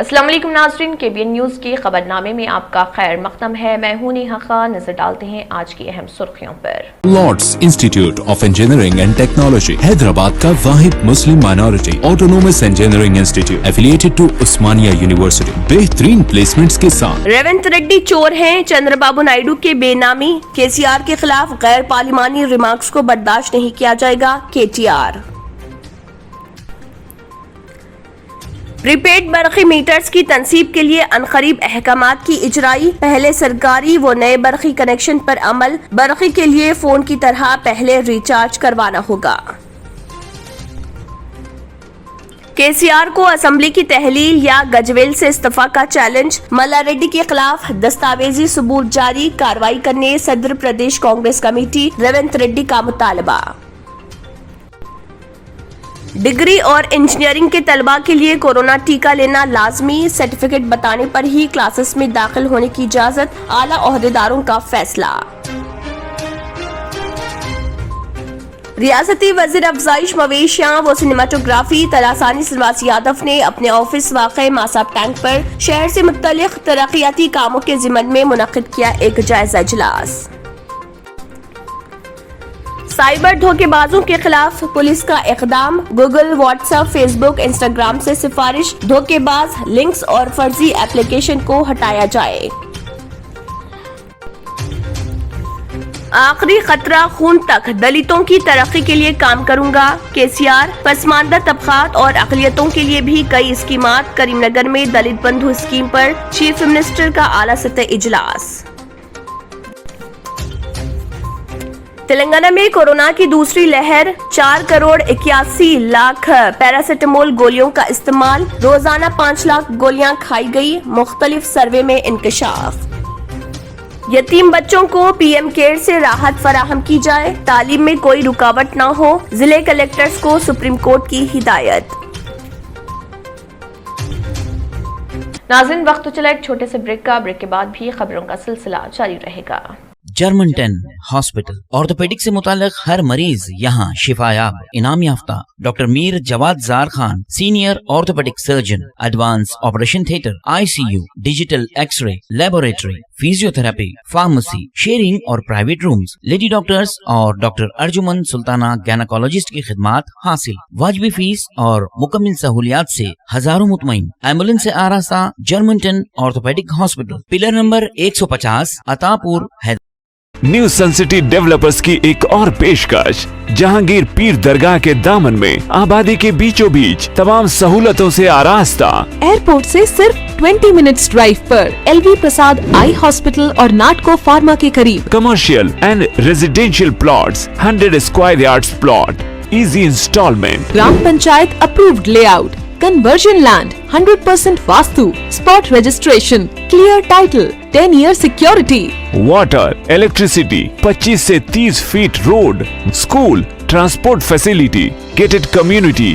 अस्सलाम वालेकुम नाज़रीन, KBN न्यूज़ के खबरनामे में आपका खैर मक़दम है। मैं हूं नेहा खान। नजर डालते हैं आज की अहम सुर्खियों पर। Lords institute of engineering and technology Hyderabad का वाहिद मुस्लिम minority autonomous engineering institute affiliated to Osmania university बेहतरीन प्लेसमेंट्स के साथ। रेवंत रेड्डी चोर हैं, चंद्रबाबू नायडू के बेनामी। KCR के खिलाफ गैर पार्लिमानी रिमार्क्स को बर्दाश्त नहीं किया जाएगा, KTR। प्रीपेड बरक़ी मीटर्स की तनसीब के लिए अनक़रीब अहकामात की इजराई। पहले सरकारी व नए बरक़ी कनेक्शन पर अमल। बरक़ी के लिए फोन की तरह पहले रिचार्ज करवाना होगा। KCR को असेंबली की तहलील या गजवेल से इस्तीफा का चैलेंज। मल्ला रेड्डी के खिलाफ दस्तावेजी सबूत जारी, कार्रवाई करने सदर प्रदेश कांग्रेस कमेटी रेवंत रेड्डी का मुतालबा। डिग्री और इंजीनियरिंग के तलबा के लिए कोरोना टीका लेना लाजमी, सर्टिफिकेट बताने पर ही क्लासेस में दाखिल होने की इजाजत, आला ओहदेदारों का फैसला। रियासती वजीर अफजाइश मवेशियां व सिनेमाटोग्राफी तलासानी सिलवास यादव ने अपने ऑफिस वाक़े मासाब टैंक पर शहर से मुत्तलिक तरक्याती कामों के ज़िम्मन में मुनक्किद किया एक जायजा इजलास। साइबर धोखेबाजों के खिलाफ पुलिस का इक़दाम। गूगल, व्हाट्सएप, फेसबुक, इंस्टाग्राम से सिफारिश, धोखेबाज लिंक्स और फर्जी एप्लीकेशन को हटाया जाए। आखिरी खतरा खून तक, दलितों की तरक्की के लिए काम करूंगा, KCR। पसमानदा तबकात और अक़लियतों के लिए भी कई स्कीमात। करीमनगर में दलित बंधु स्कीम पर चीफ मिनिस्टर का आला सतह इजलास। तेलंगाना में कोरोना की दूसरी लहर, 4 करोड़ 81 लाख पैरासिटामोल गोलियों का इस्तेमाल। रोजाना 5 लाख गोलियां खाई गई, मुख्तलिफ सर्वे में इंकशाफ। यतीम बच्चों को PM केयर से राहत फराहम की जाए, तालीम में कोई रुकावट न हो, जिले कलेक्टर्स को सुप्रीम कोर्ट की हिदायत। नाज़रीन, वक्त तो चला एक छोटे से ब्रेक का। ब्रेक के बाद भी खबरों का सिलसिला जारी रहेगा। जर्मन-10 हॉस्पिटल ऑर्थोपेडिक से मुताल्लिक हर मरीज यहाँ शिफायाब। इनाम याफ्ता doctor Mir Jawad Jar Khan, senior orthopaedic surgeon, advance operation theatre, ICU, digital x ray, laboratory, physiotherapy, pharmacy, sharing और प्राइवेट रूम्स, लेडी डॉक्टर्स और डॉक्टर अर्जुमन सुल्ताना गायनेकोलॉजिस्ट की खिदमात हासिल। वाजिबी फीस और मुकम्मल सहूलियात से हजारों मुतमईन। एम्बुलेंस से आरास्ता जर्मन-10 orthopaedic hospital, pillar number 150, Attapur, Hyderabad. New sun city developers की एक और पेशकश, जहांगीर पीर दरगाह के दामन में आबादी के बीचों बीच तमाम सहूलतों से आरास्ता। एयरपोर्ट से सिर्फ 20 मिनट्स ड्राइव पर LV प्रसाद आई हॉस्पिटल और नाटको फार्मा के करीब। Commercial and residential plots, 100 square yards plot, easy installment. ग्राम panchayat approved layout, conversion land, 100% vastu, spot registration, clear title, 10 year security. Water, electricity, 25 से 30 feet road, school, transport facility, gated community.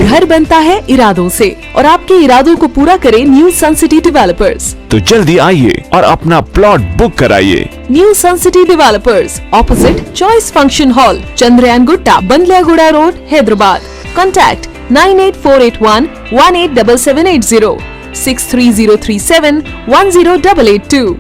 घर बनता है इरादों से और आपके इरादों को पूरा करे न्यू सन सिटी डेवलपर्स। तो जल्दी आइए और अपना प्लॉट बुक कराइए। New sun city developers, opposite choice function hall, Chandrayangutta, Bandlaguda road, Hyderabad. Contact 98481 187780, 63037 10882।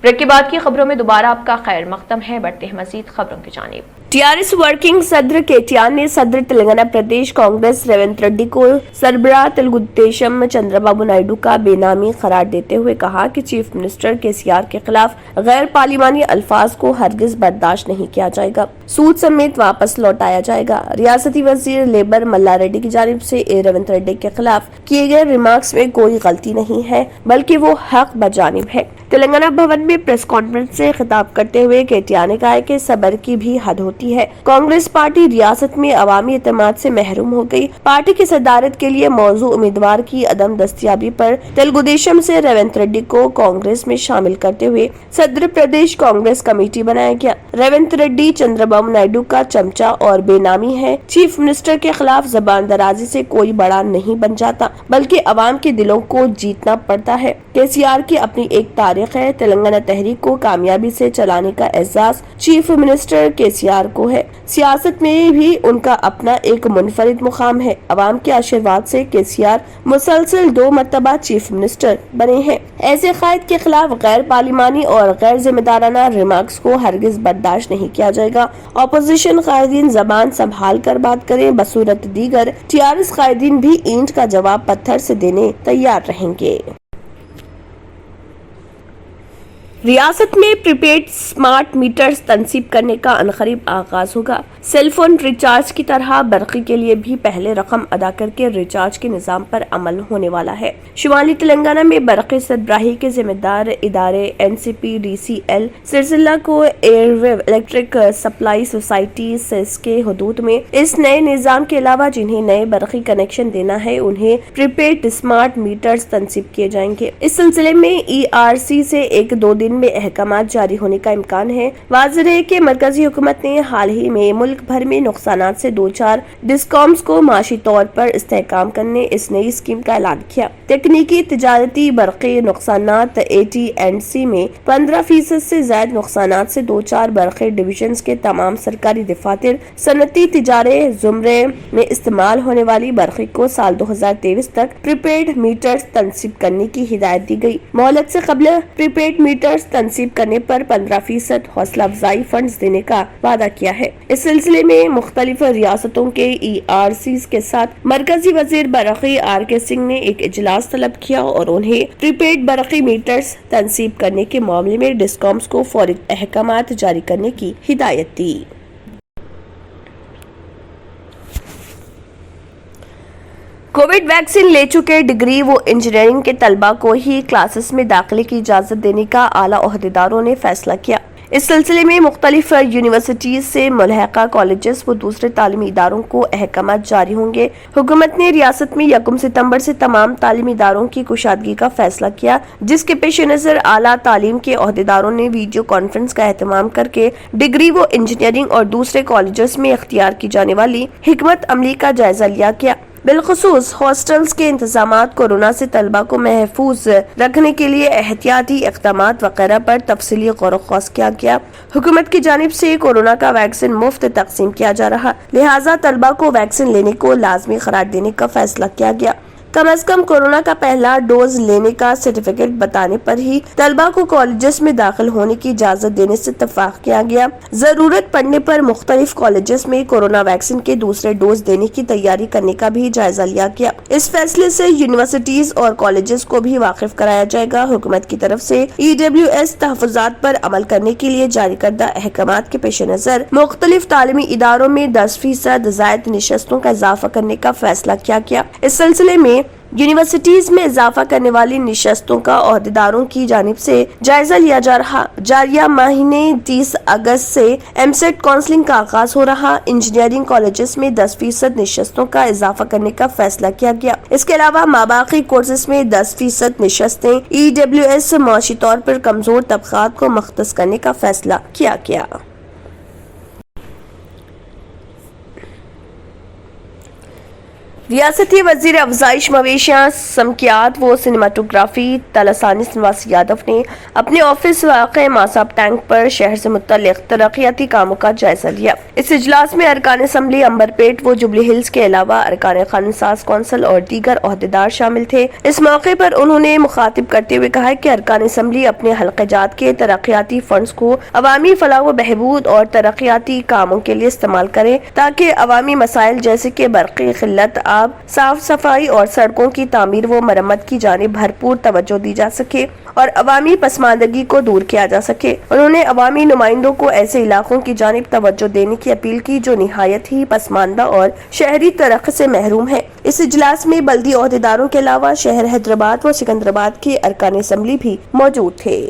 Break के बाद की खबरों में दोबारा आपका खैर मक़दम है। बढ़ते हैं मजीद खबरों की जानिब। TRS वर्किंग सदर KTR ने सदर तेलंगाना प्रदेश कांग्रेस रेवंत रेड्डी को सरबराह तेलुगुदेशम चंद्रबाबू नायडू का बेनामी करार देते हुए कहा कि चीफ मिनिस्टर KCR के खिलाफ गैर पार्लिमानी अल्फाज को हरगिज बर्दाश्त नहीं किया जाएगा, सूद समेत वापस लौटाया जाएगा। रियासती वजीर लेबर मल्ला रेड्डी की जानिब से रेवंत रेड्डी के खिलाफ किए गए रिमार्क्स में कोई गलती नहीं है, बल्कि वो हक बजानिब है। तेलंगाना भवन में प्रेस कॉन्फ्रेंस से खिताब करते हुए KTR ने कहा कि सब्र की भी हद होती है। कांग्रेस पार्टी रियासत में अवामी एतमाद से महरूम हो गई। पार्टी की सदारत के लिए मौजूद उम्मीदवार की अदम दस्तयाबी पर तेलुगुदेशम से रेवंत रेड्डी को कांग्रेस में शामिल करते हुए सदर प्रदेश कांग्रेस कमेटी बनाया गया। रेवंत रेड्डी चंद्रबाबू नायडू का चमचा और बेनामी है। चीफ मिनिस्टर के खिलाफ जबान दराजी से कोई बड़ा नहीं बन जाता, बल्कि अवाम के दिलों को जीतना पड़ता है। KCR की अपनी एक तारीख है। तेलंगाना تلنگانہ تحریک کو کامیابی سے چلانے کا اعزاز چیف منسٹر KCR کو ہے۔ سیاست میں بھی ان کا اپنا ایک منفرد مقام ہے۔ عوام کے آشرواد سے KCR مسلسل 2 مرتبہ چیف منسٹر بنے ہیں۔ ایسے قائد کے خلاف غیر پارلیمانی اور غیر ذمہ دارانہ ریمارکس کو ہرگز برداشت نہیں کیا جائے گا۔ اپوزیشن قائدین زبان سنبھال کر بات کریں، بصورت دیگر TRS قائدین بھی اینٹ کا جواب پتھر سے دینے تیار رہیں گے۔ ریاست میں پری پیڈ سمارٹ میٹرز تنصیب کرنے کا عنقریب آغاز ہوگا۔ سیل فون ریچارج کی طرح برقی کے لیے بھی پہلے رقم ادا کر کے ریچارج کے نظام پر عمل ہونے والا ہے۔ شمالی تلنگانہ میں برقی سربراہی کے ذمہ دار ادارے NCPDCL سلسلہ کو air view electric supply society سیس کے حدود میں اس نئے نظام کے علاوہ جنہیں نئے برقی کنیکشن دینا ہے انہیں پری پیڈ اسمارٹ میٹرز تنصیب کیے جائیں گے۔ اس سلسلے میں ERC سے 1-2 دن میں احکامات جاری ہونے کا امکان ہے۔ واضح ہے کہ مرکزی حکومت نے حال ہی میں ملک بھر میں نقصانات سے 2-4 ڈسکامز کو معاشی طور پر استحکام کرنے اس نئی اسکیم کا اعلان کیا۔ تکنیکی تجارتی برقی نقصانات AT&C میں 15% سے زائد نقصانات سے 2-4 برقی ڈویژنز کے تمام سرکاری دفاتر صنعتی تجارے زمرے میں استعمال ہونے والی برقی کو سال 2023 تک پری پیڈ میٹرز تنصیب کرنے کی ہدایت دی گئی۔ مہلت سے قبل پری پیڈ میٹرز تنصیب کرنے پر 15% حوصلہ افزائی فنڈز دینے کا وعدہ کیا ہے۔ اس سلسلے میں مختلف ریاستوں کے ERCs کے ساتھ مرکزی وزیر برقی RK سنگھ نے ایک اجلاس طلب کیا اور انہیں پری پیڈ برقی میٹرز تنصیب کرنے کے معاملے میں ڈسکامز کو فوری احکامات جاری کرنے کی ہدایت دی۔ کووڈ ویکسین لے چکے ڈگری و انجینئرنگ کے طلبہ کو ہی کلاسز میں داخلے کی اجازت دینے کا اعلیٰ عہدیداروں نے فیصلہ کیا۔ اس سلسلے میں مختلف یونیورسٹیز سے ملحقہ کالجز و دوسرے تعلیمی اداروں کو احکامات جاری ہوں گے۔ حکومت نے ریاست میں 1 ستمبر سے تمام تعلیمی اداروں کی کشادگی کا فیصلہ کیا، جس کے پیش نظر اعلیٰ تعلیم کے عہدیداروں نے ویڈیو کانفرنس کا اہتمام کر کے ڈگری و انجینئرنگ اور دوسرے کالجز میں اختیار کی جانے والی حکمت عملی کا جائزہ لیا گیا۔ بالخصوص ہاسٹلز کے انتظامات، کورونا سے طلبہ کو محفوظ رکھنے کے لیے احتیاطی اقدامات وغیرہ پر تفصیلی غور و خوض کیا گیا۔ حکومت کی جانب سے کورونا کا ویکسین مفت تقسیم کیا جا رہا، لہٰذا طلبہ کو ویکسین لینے کو لازمی قرار دینے کا فیصلہ کیا گیا۔ کم از کم کورونا کا پہلا ڈوز لینے کا سرٹیفکیٹ بتانے پر ہی طلبہ کو کالجز میں داخل ہونے کی اجازت دینے سے اتفاق کیا گیا۔ ضرورت پڑنے پر مختلف کالجز میں کورونا ویکسین کے دوسرے ڈوز دینے کی تیاری کرنے کا بھی جائزہ لیا گیا۔ اس فیصلے سے یونیورسٹیز اور کالجز کو بھی واقف کرایا جائے گا۔ حکومت کی طرف سے EWS تحفظات پر عمل کرنے کے لیے جاری کردہ احکامات کے پیش نظر مختلف تعلیمی اداروں میں 10% زائد نشستوں کا اضافہ کرنے کا فیصلہ کیا گیا۔ اس سلسلے میں یونیورسٹیز میں اضافہ کرنے والی نشستوں کا عہدیداروں کی جانب سے جائزہ لیا جا رہا۔ جاریہ مہینے 30 اگست سے MCET کاؤنسلنگ کا آغاز ہو رہا۔ انجینئرنگ کالجز میں 10% نشستوں کا اضافہ کرنے کا فیصلہ کیا گیا۔ اس کے علاوہ ماباقی کورسز میں 10% نشستیں EWS معاشی طور پر کمزور طبقات کو مختص کرنے کا فیصلہ کیا گیا۔ ریاستی وزیر افزائش مویشیاں سمکیات و سنیماٹوگرافی تلاسانی سنواس یادو نے اپنے آفس واقع ماساب ٹینک پر شہر سے متعلق ترقیاتی کاموں کا جائزہ لیا۔ اس اجلاس میں ارکان اسمبلی امبرپیٹ و جبلی ہلز کے علاوہ ارکان قانون ساز کونسل اور دیگر عہدیدار شامل تھے۔ اس موقع پر انہوں نے مخاطب کرتے ہوئے کہا کہ ارکان اسمبلی اپنے حلقہ جات کے ترقیاتی فنڈز کو عوامی فلاح و بہبود اور ترقیاتی کاموں کے لیے استعمال کریں تاکہ عوامی مسائل جیسے کہ برقی قلت، صاف صفائی اور سڑکوں کی تعمیر و مرمت کی جانب بھرپور توجہ دی جا سکے اور عوامی پسماندگی کو دور کیا جا سکے۔ انہوں نے عوامی نمائندوں کو ایسے علاقوں کی جانب توجہ دینے کی اپیل کی جو نہایت ہی پسماندہ اور شہری ترقی سے محروم ہے۔ اس اجلاس میں بلدی عہدیداروں کے علاوہ شہر حیدرآباد و سکندرآباد کے ارکان اسمبلی بھی موجود تھے۔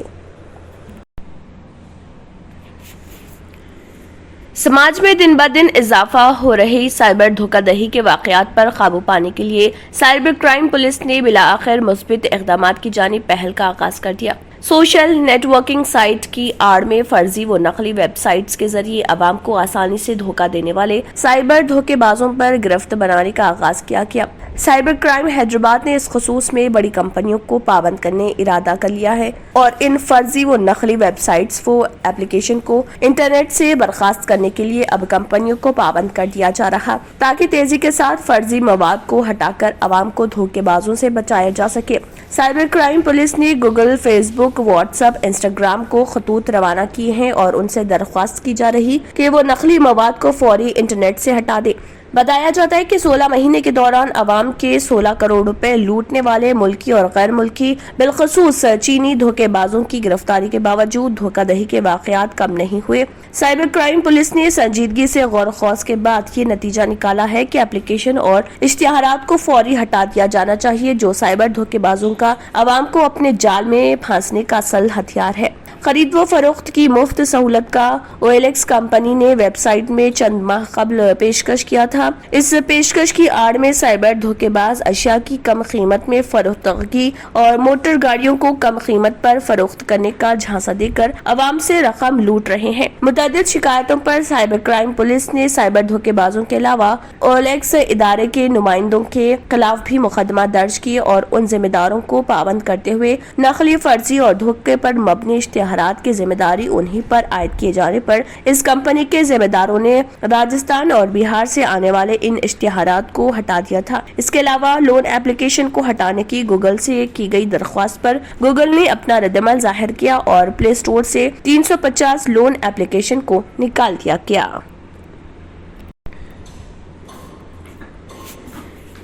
سماج میں دن بدن اضافہ ہو رہی سائبر دھوکہ دہی کے واقعات پر قابو پانے کے لیے سائبر کرائم پولیس نے بالآخر مثبت اقدامات کی جانب پہل کا آغاز کر دیا۔ सोशल नेटवर्किंग साइट की आड़ में फर्जी व नकली वेबसाइट्स के जरिए आवाम को आसानी से धोखा देने वाले साइबर धोखेबाजों पर गिरफ्त बनाने का आगाज किया गया। साइबर क्राइम हैदराबाद ने इस खसूस में बड़ी कंपनियों को पाबंद करने इरादा कर लिया है और इन फर्जी व नकली वेबसाइट्स व एप्लीकेशन को इंटरनेट से बर्खास्त करने के लिए अब कंपनियों को पाबंद कर दिया जा रहा, ताकि तेजी के साथ फर्जी मवाद को हटाकर आवाम को धोखेबाजों से बचाया जा सके। साइबर क्राइम पुलिस ने गूगल, फेसबुक, व्हाट्सएप, इंस्टाग्राम को खतूत रवाना किए हैं और उनसे दरख्वास्त की जा रही कि वो नकली मवाद को फौरी इंटरनेट से हटा दे। बताया जाता है कि 16 महीने के दौरान आवाम के 16 करोड़ रुपए लूटने वाले मुल्की और गैर मुल्की बिलखसूस चीनी धोखेबाजों की गिरफ्तारी के बावजूद धोखाधड़ी के वाकयात कम नहीं हुए। साइबर क्राइम पुलिस ने संजीदगी से गौर खौज के बाद ये नतीजा निकाला है कि एप्लीकेशन और इश्तिहारात को फौरी हटा दिया जाना चाहिए, जो साइबर धोखेबाजों का आवाम को अपने जाल में फांसने का असल हथियार है। खरीद व फरोख्त की मुफ्त सहूलत का OLX कंपनी ने वेबसाइट में चंद माह कबल पेशकश किया था। इस पेशकश की आड़ में साइबर धोखेबाज अशिया की कम कीमत में फरोख्तगी और मोटर गाड़ियों को कम कीमत पर फरोख्त करने का झांसा देकर आवाम से रकम लूट रहे हैं। मुतअद्दिद शिकायतों पर साइबर क्राइम पुलिस ने साइबर धोखेबाजों के अलावा OLX इदारे के नुमाइंदों के खिलाफ भी मुकदमा दर्ज किए और उन जिम्मेदारों को पाबंद करते हुए नकली, फर्जी और धोखे पर मबनी इश्तिहारात की जिम्मेदारी उन्हीं पर आयद किए जाने पर इस कंपनी के जिम्मेदारों ने राजस्थान और बिहार से आने वाले इन इश्तिहारात को हटा दिया था। इसके अलावा लोन एप्लीकेशन को हटाने की गूगल से की गई दरख्वास्त पर गूगल ने अपना रद्दअमल जाहिर किया और प्ले स्टोर से 350 लोन एप्लीकेशन को निकाल दिया गया।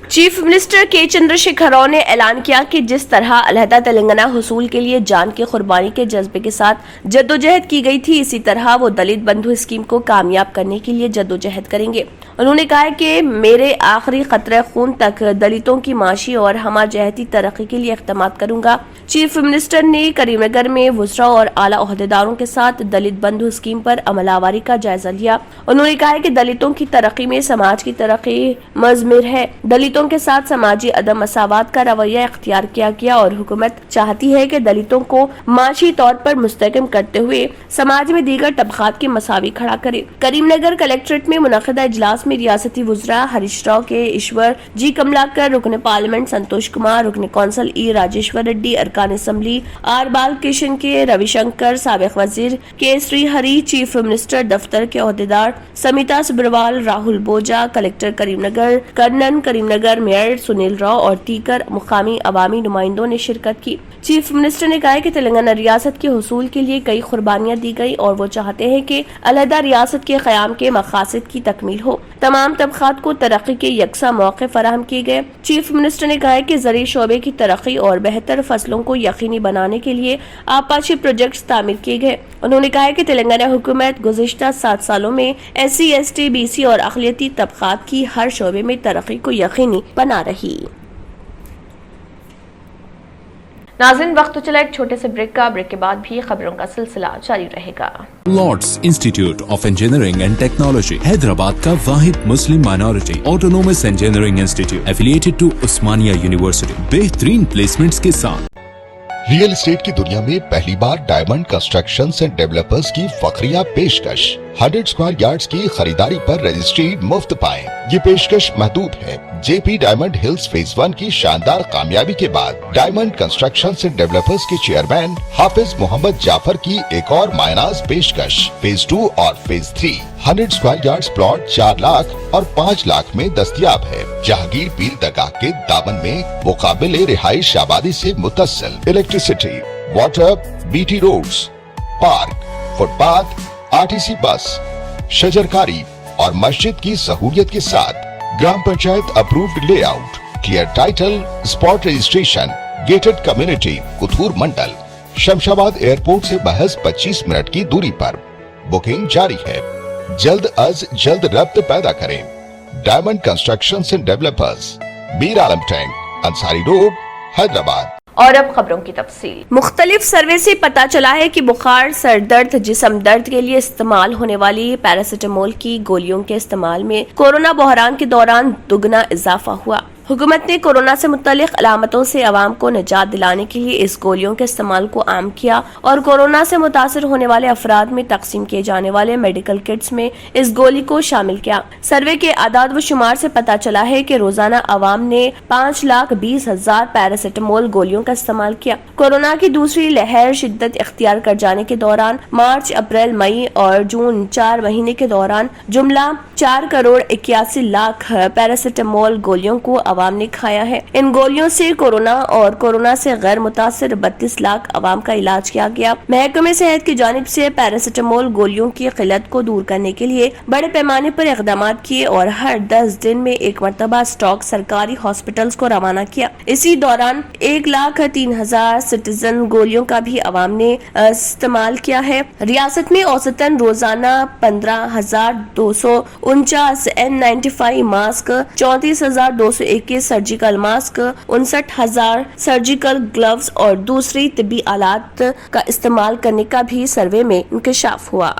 चीफ मिनिस्टर के चंद्रशेखर राव ने ऐलान किया कि जिस तरह अलहदा तेलंगाना हुसूल के लिए जान की कुर्बानी के जज्बे के साथ जद्दोजहद की गई थी, इसी तरह वो दलित बंधु स्कीम को कामयाब करने के लिए जद्दोजहद करेंगे। उन्होंने कहा कि मेरे आखिरी खतरे खून तक दलितों की माशी और हमाजहती तरक्की के लिए इक़दाम करूंगा। चीफ मिनिस्टर ने करीमनगर में वुज़रा और आला ओहदेदारों के साथ दलित बंधु स्कीम पर अमलावरी का जायजा लिया। उन्होंने कहा कि दलितों की तरक्की में समाज की तरक्की मज़मिर है। दलितों के साथ समाजी अदम मसावात का रवैया इख्तियार किया गया और हुकूमत चाहती है कि दलितों को माशी तौर पर मुस्तहकम करते हुए समाज में दीगर तबकात के मसावी खड़ा करे। करीमनगर कलेक्ट्रेट में मुनक़िदा इजलास में रियासती वुज़रा हरीश राव के ईश्वर जी कमलाकर, रुकन पार्लियामेंट संतोष कुमार, रुकन कौंसिल ई राजेश्वर रेड्डी, अरकान असम्बली आर बालकृष्ण के, रविशंकर, साबिक वजीर के श्री हरी, चीफ मिनिस्टर दफ्तर के ओहदेदार समिता सुब्रवाल, राहुल बोजा, कलेक्टर करीमनगर, कर्नन करीमनगर, मेयर सुनील राव और दीगर मुकामी अवामी नुमाइंदों ने शिरकत की। चीफ मिनिस्टर ने कहा कि तेलंगाना रियासत के हुसूल के लिए कई कुर्बानियां दी गई और वो चाहते हैं कि अलहदा रियासत के क़याम के मकासद की तकमील हो। तमाम तबकात को तरक्की के यकसा मौके फराहम किए गए। चीफ मिनिस्टर ने कहा कि ज़री शोबे की तरक्की और बेहतर फसलों को यकीनी बनाने के लिए आपाची प्रोजेक्ट्स तामीर किए गए। उन्होंने कहा कि तेलंगाना हुकूमत गुज़िश्ता 7 सालों में SC, ST, BC और अक़लियती तबकात की हर शोबे में तरक्की को यकीनी बना रही। नाज़रीन, वक्त तो चला एक छोटे से ब्रेक का। ब्रेक के बाद भी खबरों का सिलसिला जारी रहेगा। Lords institute of engineering and technology Hyderabad का वाहिद मुस्लिम minority autonomous engineering institute affiliated to Osmania university, बेहतरीन प्लेसमेंट्स के साथ। रियल एस्टेट की दुनिया में पहली बार डायमंड कंस्ट्रक्शंस एंड डेवलपर्स की फखरिया पेशकश। 100 स्क्वायर यार्ड्स की खरीदारी पर रजिस्ट्री मुफ्त पाएं। ये पेशकश महदूद है। JP डायमंड हिल्स फेज 1 की शानदार कामयाबी के बाद डायमंड कंस्ट्रक्शंस एंड डेवलपर्स के चेयरमैन हाफिज मोहम्मद जाफर की एक और मायनाज पेशकश। फेज 2 और phase 3 100 square yards plot 4 lakh और 5 लाख में दस्तयाब है। जहांगीर पीर दरगाह के दामन में मुकाबिले रिहाइश आबादी से मुतस्सिल electricity, water, BT roads, park, footpath, RTC bus, शजरकारी और मस्जिद की सहूलियत के साथ ग्राम panchayat approved layout, clear title, spot registration, gated community, Kothur mandal, Shamshabad airport से महज 25 मिनट की दूरी पर। बुकिंग जारी है। जल्द अज जल्द रब्त पैदा करें। Diamond constructions and developers, Mir Alam tank, Ansari road, Hyderabad. और अब खबरों की तफसील। मुख्तलिफ सर्वे से पता चला है कि बुखार, सर दर्द, जिस्म दर्द के लिए इस्तेमाल होने वाली पैरासिटामोल की गोलियों के इस्तेमाल में कोरोना बहरान के दौरान दुगना इजाफा हुआ। हुकूमत ने कोरोना से मुत्तलिक अलामतों से अवाम को निजात दिलाने के लिए इस गोलियों के इस्तेमाल को आम किया और कोरोना से मुतासर होने वाले अफराद में तकसीम किए जाने वाले मेडिकल किट्स में इस गोली को शामिल किया। सर्वे के आदाद व शुमार से पता चला है कि रोजाना अवाम ने 5,20,000 पैरासिटामोल गोलियों का इस्तेमाल किया। कोरोना की दूसरी लहर शिद्दत इख्तियार कर जाने के दौरान मार्च, अप्रैल, मई और जून 4 महीने के दौरान जुमला 4,81,00,000 पैरासिटामोल गोलियों को अवाम ने खाया है। इन गोलियों से कोरोना और कोरोना से गैर मुतासिर 32 लाख अवाम का इलाज किया गया। महकमे सेहत की जानिब से पैरासिटामोल गोलियों की किल्लत को दूर करने के लिए बड़े पैमाने पर इक़दाम किए और हर 10 दिन में एक मरतबा स्टॉक सरकारी हॉस्पिटल्स को रवाना किया। इसी दौरान 1,03,000 सिटीजन गोलियों का भी अवाम ने इस्तेमाल किया है। रियासत में औसतन रोजाना 15,249 N95 mask, 34,221 surgical mask, 59,000 surgical gloves और दूसरी तिब्बी आलात का इस्तेमाल करने का भी सर्वे में इंकशाफ हुआ।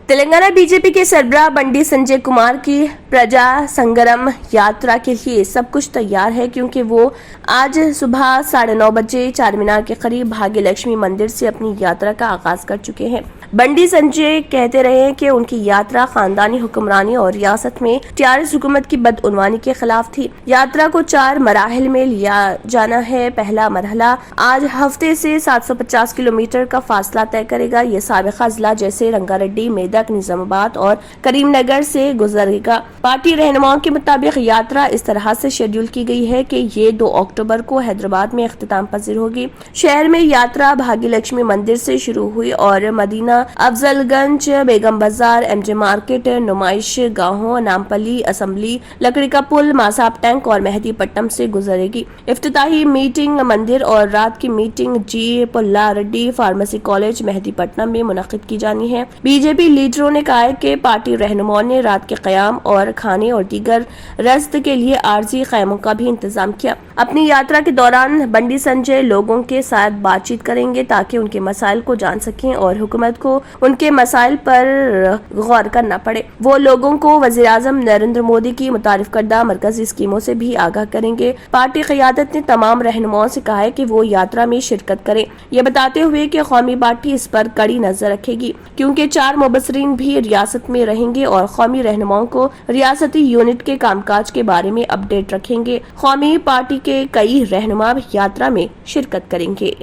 तेलंगाना बीजेपी के सरबराह बंडी संजय कुमार की प्रजा संग्राम यात्रा के लिए सब कुछ तैयार है, क्योंकि वो आज सुबह 9:30 बजे चार मीनार के करीब भाग्य लक्ष्मी मंदिर से अपनी यात्रा का आगाज कर चुके हैं। बंडी संजय कहते रहे हैं कि उनकी यात्रा खानदानी हुक्मरानी और रियासत में टीआरएस हुकूमत की बदउनवानी के खिलाफ थी। यात्रा को 4 मराहिल में लिया जाना है। पहला मरहला आज हफ्ते से 750 किलोमीटर का फासला तय करेगा। ये साबिका जिला जैसे रंगारेड्डी, मेदक, निजामाबाद और करीमनगर से गुजरेगा। पार्टी रहनुमाओं के मुताबिक यात्रा इस तरह से शेड्यूल की गई है कि ये 2 अक्टूबर को हैदराबाद में इख्तिताम पजीर होगी। शहर में यात्रा भाग्य लक्ष्मी मंदिर से शुरू हुई और मदीना, अफजलगंज, बेगम बाजार, एमजे मार्केट, नुमाइश गाहों, नामपल्ली, असम्बली, लकड़ी का पुल, मासाब टैंक और मेहदी पट्टम से गुजरेगी। इफ्तिताही मीटिंग मंदिर और रात की मीटिंग जी पुल्ला रेड्डी फार्मेसी कॉलेज मेहदी पट्टनम में मुनक्किद की जानी है। बीजेपी लीडरों ने कहा है कि पार्टी रहनुमाओं ने रात के क़याम और खाने और दीगर रज़्क़ के लिए आर्जी ख़ैमों का भी इंतजाम किया। अपनी यात्रा के दौरान बंडी संजय लोगों के साथ बातचीत करेंगे ताकि उनके मसाइल को जान सकें और हुकूमत को उनके मसाइल पर गौर करना पड़े। वो लोगों को वज़ीर-ए-आज़म नरेंद्र मोदी की मुतारिफ करदा मरकजी स्कीमों से भी आगाह करेंगे। पार्टी क़यादत ने तमाम रहनुमाओं से कहा है कि वो यात्रा में शिरकत करें, ये बताते हुए कि कौमी पार्टी इस पर कड़ी नजर रखेगी, क्योंकि 4 मुबस्सरीन भी रियासत में रहेंगे और कौमी रहनुमाओं को रियासती यूनिट के कामकाज के बारे में अपडेट रखेंगे। कौमी पार्टी के कई रहनुमा यात्रा में शिरकत करेंगे।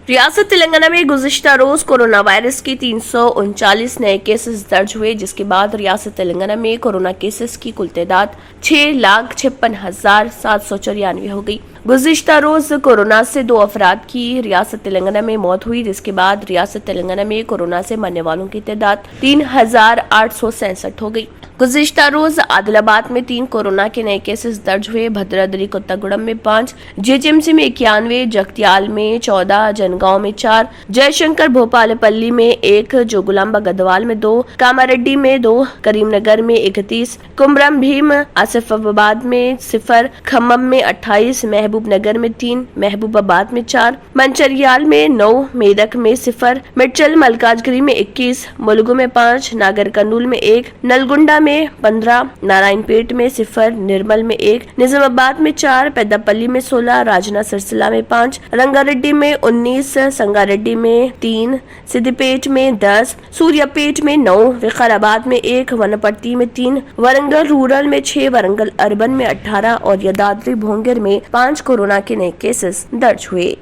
रियासत तेलंगाना में गुज़िश्ता रोज कोरोना वायरस के 339 नए केसेस दर्ज हुए, जिसके बाद रियासत तेलंगाना में कोरोना केसेस की कुल तादाद 6,56,794 हो गई। गुज़िश्ता रोज कोरोना से 2 अफराद की रियासत तेलंगाना में मौत हुई, जिसके बाद रियासत तेलंगाना में कोरोना से मरने वालों की तादाद 3,867 हो गई। गुज़िश्ता रोज आदिलाबाद में 3 कोरोना के नए केसेस दर्ज हुए। भद्राद्री कोत्तागुड़म में 5, जीएचएमसी में 91, जगतियाल में 14, जनगांव में 4, जयशंकर भोपालपल्ली में 1, जोगुलांबा गदवाल में 2, कामारेड्डी में 2, करीमनगर में 31, कुमरम भीम आसिफाबाद में 0, खम्मम में 28, महबूबनगर में 3, महबूबाबाद में 4, मंचरियाल में 9, मेदक में 0, मिर्चल मलकाजगिरी में 21, मुलुगु में 5, नागर कर्नूल में 1, नलगुंडा में 15, नारायणपेट में 0, निर्मल में 1, निजामाबाद में 4, पेद्दापल्ली में 16, राजना सिरसिला में 5, रंगारेड्डी में 19, संगारेड्डी में 3, सिद्दिपेट में 10, सूर्यापेट में 9, विकाराबाद में 1, वनपट्टी में 3, वरंगल रूरल में 6, वरंगल अर्बन में 18 और यदाद्री भोंगर में 5 कोरोना के नए केसेस दर्ज हुए।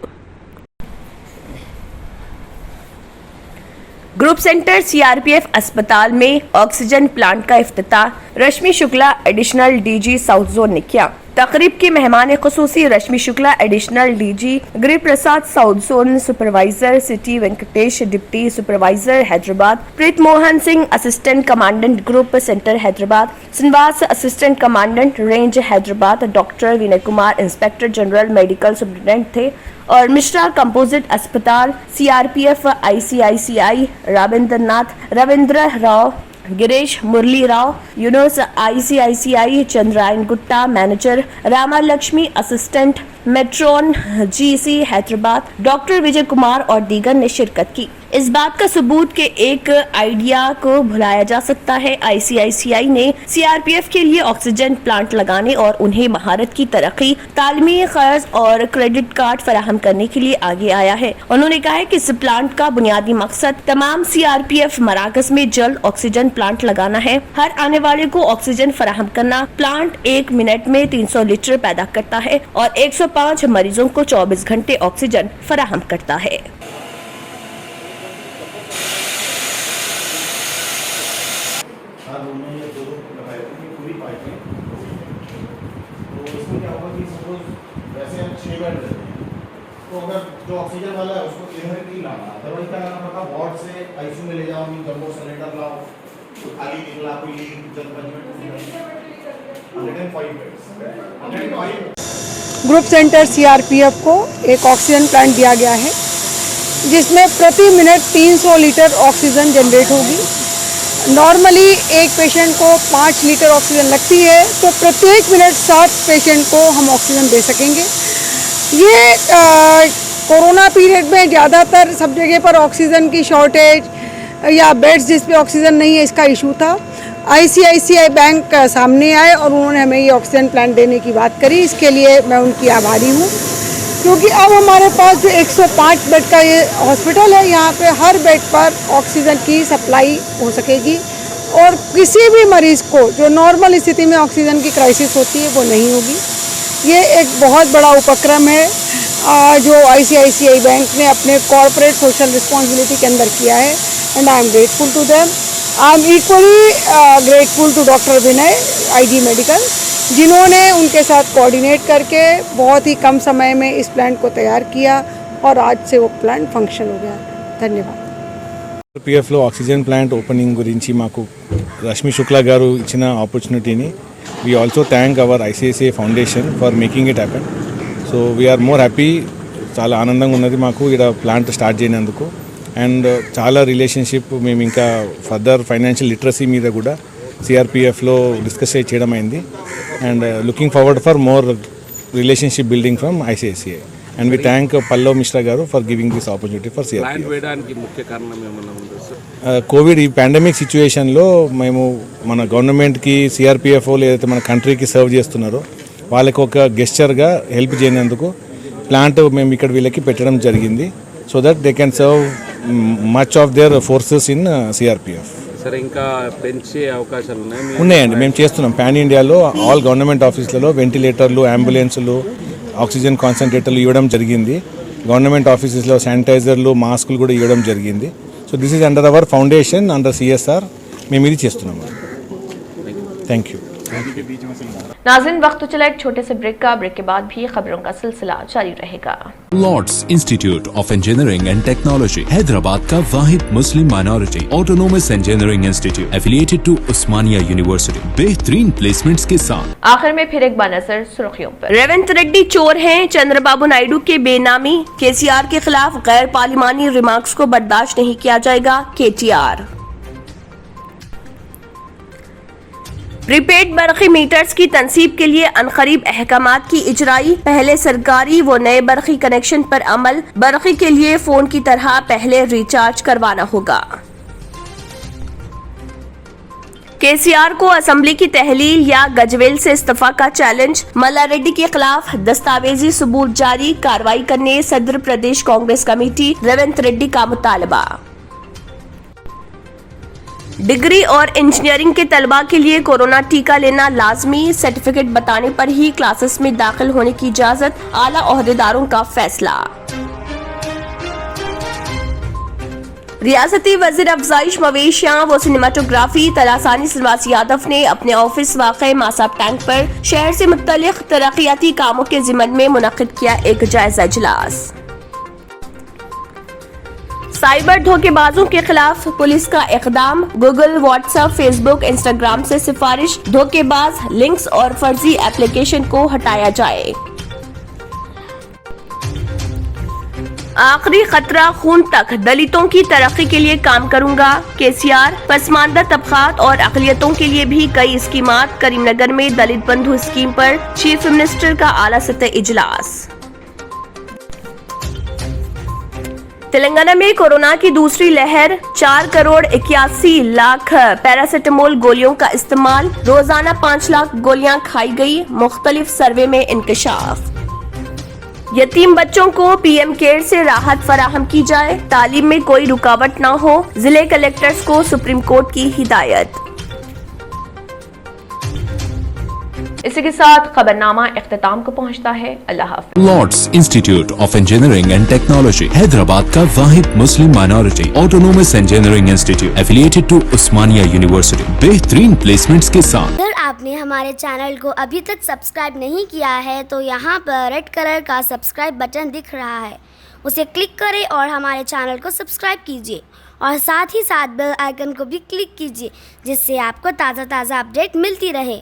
ग्रुप सेंटर सीआरपीएफ अस्पताल में ऑक्सीजन प्लांट का इफ्तिताह Rashmi Shukla additional DG south zone ने किया। तकरीब के मेहमान खुसूसी Rashmi Shukla additional DG, Giri Prasad south zone supervisor city, Venkatesh deputy supervisor Hyderabad, Preet Mohan Singh assistant commandant group centre Hyderabad, Srinivas assistant commandant range Hyderabad, doctor Vinay Kumar inspector general medical superintendent थे और मिश्रा कंपोजिट अस्पताल CRPF ICICI Ravindra Rao Girish Murali Rao, Younus ICICI, Chandrayangutta manager, Rama Lakshmi assistant matron GC Hyderabad, doctor Vijay Kumar और दीगर ने शिरकत की। इस बात का सबूत के एक आइडिया को भुलाया जा सकता है। ICICI ने CRPF के लिए ऑक्सीजन प्लांट लगाने और उन्हें महारत की तरक्की, तालीमी कर्ज और क्रेडिट कार्ड फराहम करने के लिए आगे आया है। उन्होंने कहा है कि इस प्लांट का बुनियादी मकसद तमाम CRPF मराकज में जल्द ऑक्सीजन प्लांट लगाना है। हर आने वाले को ऑक्सीजन फराहम करना। प्लांट 1 मिनट में 300 लीटर पैदा करता है और 105 मरीजों को 24 घंटे ऑक्सीजन फराहम करता है। उन्होंने दो लगाए थे पूरी पाइप में, तो इसमें क्या होगा कि सपोज वैसे हम 6 बेड रहते हैं, तो अगर जो ऑक्सीजन वाला है उसको इनहेरेंटली लाना, अदरवाइज क्या करना पड़ता, वार्ड से ICU में ले जाओ, जम्बो सिलेंडर लाओ, तो खाली निकला कोई लीक जब 105 बेड्स 105 ग्रुप सेंटर CRPF को एक ऑक्सीजन प्लांट दिया गया है जिसमें प्रति मिनट 300 लीटर ऑक्सीजन जनरेट होगी। नॉर्मली एक पेशेंट को 5 लीटर ऑक्सीजन लगती है, तो प्रत्येक मिनट 7 पेशेंट को हम ऑक्सीजन दे सकेंगे। ये कोरोना पीरियड में ज़्यादातर सब जगह पर ऑक्सीजन की शॉर्टेज या बेड्स जिस पे ऑक्सीजन नहीं है इसका इशू था। ICICI बैंक सामने आए और उन्होंने हमें ये ऑक्सीजन प्लांट देने की बात करी। इसके लिए मैं उनकी आभारी हूँ, क्योंकि अब हमारे पास जो 105 बेड का ये हॉस्पिटल है, यहाँ पे हर बेड पर ऑक्सीजन की सप्लाई हो सकेगी और किसी भी मरीज़ को जो नॉर्मल स्थिति में ऑक्सीजन की क्राइसिस होती है वो नहीं होगी। ये एक बहुत बड़ा उपक्रम है जो ICICI बैंक ने अपने कॉर्पोरेट सोशल रिस्पॉन्सिबिलिटी के अंदर किया है, and I am grateful to them. I am equally grateful to doctor Vinay IG medical, जिन्होंने उनके साथ कोऑर्डिनेट करके बहुत ही कम समय में इस प्लांट को तैयार किया और आज से वो प्लांट फंक्शन हो गया। धन्यवाद। CRPF లో ఆక్సిజన్ ప్లాంట్ ఓపెనింగ్ గురించి మాకు రష్మి శుక్లా గారు ఇచ్చిన ఆపర్చునిటీని we also thank our ICICI foundation for making it happen. So we are more happy, చాలా ఆనందంగా ఉన్నది మాకు ఇక్కడ ప్లాంట్ స్టార్ట్ చేయనందుకు. అండ్ చాలా రిలేషన్షిప్ మేము ఇంకా ఫర్దర్ ఫైనాన్షియల్ లిటరసీ మీద కూడా CRPFలో డిస్కస్ చేయడం అయింది. And looking forward for more relationship building from ICICI. And we thank Pallav Mishra garu for giving this opportunity for CRPF. Covid ఈ పాండమిక్ సిచ్యువేషన్లో మేము మన గవర్నమెంట్కి CRPF ఏదైతే మన కంట్రీకి సర్వ్ చేస్తున్నారో వాళ్ళకి ఒక గెస్చర్గా హెల్ప్ చేయనందుకు ప్లాంట్ మేము ఇక్కడ వీళ్ళకి పెట్టడం జరిగింది. So that they can serve much of their forces in CRPF. సరే, ఇంకా పెంచే అవకాశాలు ఉన్నాయండి. మేము చేస్తున్నాం. పాన్ ఇండియాలో ఆల్ గవర్నమెంట్ ఆఫీసులలో వెంటిలేటర్లు, అంబులెన్సులు, ఆక్సిజన్ కాన్సన్ట్రేటర్లు ఇవ్వడం జరిగింది. గవర్నమెంట్ ఆఫీసెస్లో శానిటైజర్లు, మాస్కులు కూడా ఇవ్వడం జరిగింది. So this is under hour foundation, under CSR మేము ఇది చేస్తున్నాము. Thank you. नाज़रीन, वक्त तो चला एक छोटे से ब्रेक का। ब्रेक के बाद भी खबरों का सिलसिला जारी रहेगा। Lords institute of engineering and technology, Hyderabad का वाहिद मुस्लिम minority autonomous engineering institute affiliated to Osmania university, बेहतरीन प्लेसमेंट्स के साथ। आखिर में फिर एक बार नजर सुर्खियों पर। रेवंत रेड्डी चोर हैं, चंद्रबाबू नायडू के बेनामी, KCR के खिलाफ गैर पार्लिमानी रिमार्क्स को बर्दाश्त नहीं किया जाएगा, KTR। प्रीपेड बरक़ी मीटर्स की तनसीब के लिए अनकरीब अहकामात की इजराई, पहले सरकारी व नए बरक़ी कनेक्शन पर अमल। बरक़ी के लिए फोन की तरह पहले रिचार्ज करवाना होगा। KCR को असेंबली की तहलील या गजवेल से इस्तीफा का चैलेंज, मल्ला रेड्डी के खिलाफ दस्तावेजी सबूत जारी, कार्रवाई करने सदर प्रदेश कांग्रेस कमेटी, रेवंत रेड्डी का मुतालबा। डिग्री और इंजीनियरिंग के तलबा के लिए कोरोना टीका लेना लाजमी, सर्टिफिकेट बताने पर ही क्लासेस में दाखिल होने की इजाजत, आला ओहदेदारों का फैसला। रियासती वजीर अफजाइश मवेशियां व सिनेमाटोग्राफी तलासानी सिलवासी यादव ने अपने ऑफिस वाक़े मासाब टैंक पर शहर से मुत्तलिक तरक्याती कामों के ज़िम्मन में मुनक़िद किया एक जायजा इजलास। साइबर धोखेबाजों के खिलाफ पुलिस का इक़दाम, गूगल, व्हाट्सएप, फेसबुक, इंस्टाग्राम से सिफारिश, धोखेबाज लिंक्स और फर्जी एप्लीकेशन को हटाया जाए। आखिरी खतरा खून तक, दलितों की तरक्की के लिए काम करूंगा। केसीआर पसमानदा तबकात और अक़लियतों के लिए भी कई स्कीमात। करीमनगर में दलित बंधु स्कीम पर चीफ मिनिस्टर का आला सतह इजलास। तेलंगाना में कोरोना की दूसरी लहर, 4 करोड़ 81 लाख पैरासिटामोल गोलियों का इस्तेमाल, रोजाना 5 लाख गोलियां खाई गई। मुख्तलिफ सर्वे में इंकशाफ। यतीम बच्चों को पीएम केयर से राहत फराहम की जाए, तालीम में कोई रुकावट न हो। जिले कलेक्टर्स को सुप्रीम कोर्ट की हिदायत। इसी के साथ खबरनामा इख्तिताम को पहुंचता है। अल्लाह हाफ़िज़। Lords institute of engineering and technology, Hyderabad का वाहिद मुस्लिम minority autonomous engineering institute affiliated to Osmania university, बेहतरीन प्लेसमेंट्स के साथ। अगर आपने हमारे चैनल को अभी तक सब्सक्राइब नहीं किया है तो यहाँ पर रेड कलर का सब्सक्राइब बटन दिख रहा है, उसे क्लिक करें और हमारे चैनल को सब्सक्राइब कीजिए और साथ ही साथ बेल आइकन को भी क्लिक कीजिए, जिससे आपको ताज़ा अपडेट मिलती रहे।